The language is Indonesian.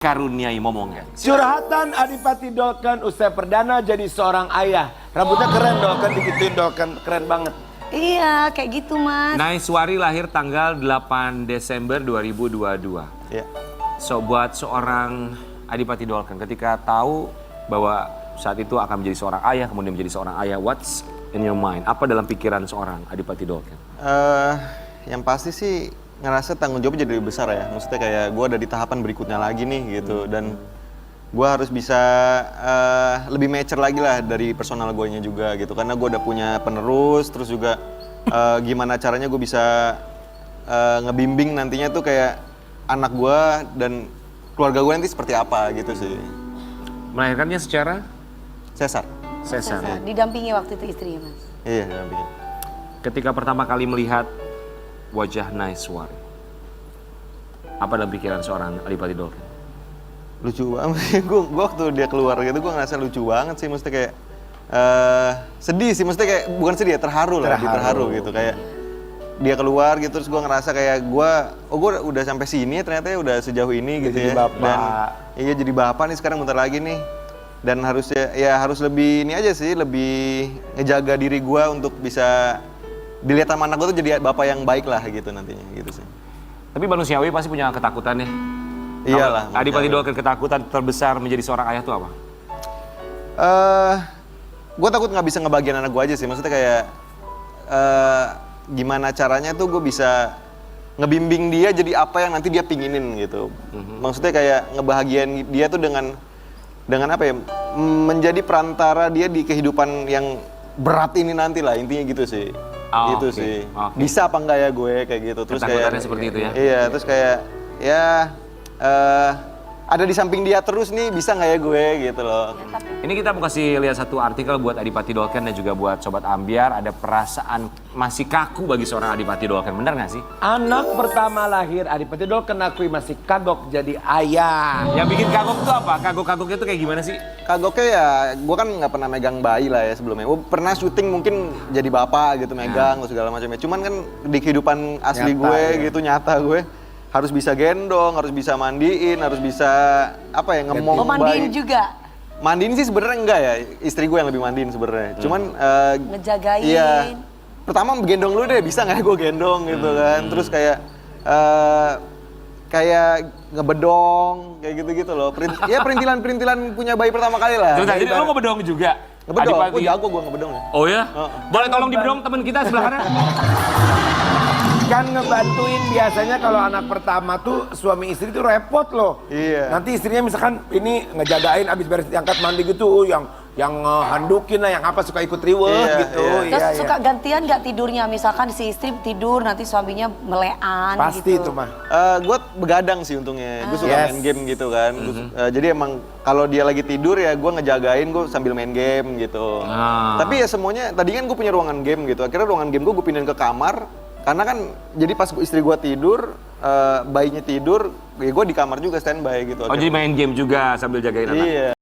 karuniai momongan. Curhatan Adipati Dolken usai perdana jadi seorang ayah. Rambutnya keren Dolken, digituin Dolken, keren banget. Iya, kayak gitu Mas. Naiswari lahir tanggal 8 Desember 2022. Ya. So buat seorang Adipati Dolken ketika tahu bahwa saat itu akan menjadi seorang ayah, kemudian menjadi seorang ayah, what's in your mind? Apa dalam pikiran seorang Adipati Dolken? Yang pasti sih ngerasa tanggung jawab jadi lebih besar ya. Maksudnya kayak gue ada di tahapan berikutnya lagi nih gitu. Dan gue harus bisa lebih mature lagi lah dari personal gue-nya juga gitu. Karena gue udah punya penerus, terus juga gimana caranya gue bisa ngebimbing nantinya tuh kayak anak gue dan keluarga gue nanti seperti apa gitu sih. Melahirkannya secara Sesar. sesar. Didampingi waktu itu istrinya Mas. Iya, dampingin. Ketika pertama kali melihat wajah Naiswari, apa dalam pikiran seorang Adipati Dolken? Lucu banget sih, gue waktu dia keluar gitu gue ngerasa lucu banget sih, mesti kayak sedih sih, mesti kayak bukan sedih ya, terharu lah, terharu gitu kayak dia keluar gitu terus gue ngerasa kayak gue udah sampai sini ternyata ya udah sejauh ini gitu jadi ya. bapak. Dan iya jadi bapak nih sekarang bentar lagi nih dan harusnya ya harus lebih ini aja sih, lebih ngejaga diri gue untuk bisa dilihat sama anak gue tuh jadi bapak yang baik lah gitu nantinya gitu sih. Tapi manusiawi pasti punya ketakutan ya. Iyalah. Adipati Dolken ketakutan terbesar menjadi seorang ayah itu apa? Gue takut nggak bisa ngebagian anak gue aja sih. Maksudnya kayak gimana caranya tuh gue bisa ngebimbing dia jadi apa yang nanti dia pinginin gitu. Maksudnya kayak ngebahagiain dia tuh dengan apa ya? Menjadi perantara dia di kehidupan yang berat ini nanti lah, intinya gitu sih. Oh, gitu okay. sih. Okay. Bisa apa enggak ya gue kayak gitu. Terus Ketakutannya kayak seperti itu ya? Iya, terus kayak ya ada di samping dia terus nih, bisa nggak ya gue gitu loh. Ini kita mau kasih lihat satu artikel buat Adipati Dolken dan juga buat Sobat Ambiar. Ada perasaan masih kaku bagi seorang Adipati Dolken, benar nggak sih? Anak pertama lahir Adipati Dolken akui masih kagok jadi ayah. Yang bikin kagok itu apa? Kagok-kagoknya itu kayak gimana sih? Kagoknya ya, gue kan nggak pernah megang bayi lah ya sebelumnya. Gue pernah syuting mungkin jadi bapak gitu, megang atau segala macamnya. Cuman kan di kehidupan asli Nyata, gue ya. gitu, nyata gue harus bisa gendong, harus bisa mandiin, harus bisa apa ya ngemong Oh mandiin bayi. juga? Mandiin sih sebenarnya enggak ya, istri gue yang lebih mandiin sebenarnya. Cuman Ngejagain? iya. Pertama gendong lu deh, bisa nggak ya gue gendong gitu kan. Terus kayak ngebedong, kayak gitu-gitu loh. Ya perintilan-perintilan punya bayi pertama kali lah. Jadi lu ngebedong juga? Ngebedong, Adipati? gue jago gue ngebedong ya. Oh ya? Boleh tolong dibedong teman kita sebelah kanan? Kan ngebantuin biasanya kalau anak pertama tuh suami istri tuh repot loh. Iya. Nanti istrinya misalkan ini ngejagain abis beres diangkat mandi gitu, yang handukin lah, yang apa suka ikut riweh Iya, gitu. iya. Terus suka gantian nggak tidurnya? Misalkan si istri tidur, nanti suaminya melean Pasti gitu. itu mah. Gue begadang sih untungnya, gue suka Yes. main game gitu kan. Jadi emang kalau dia lagi tidur ya gue ngejagain, gue sambil main game gitu. Tapi ya semuanya, tadi kan gue punya ruangan game gitu. Akhirnya ruangan game gue pindahin ke kamar. Karena kan jadi pas istri gue tidur, bayinya tidur, ya gue di kamar juga standby gitu. Oh jadi main game juga sambil jagain anak? Iya.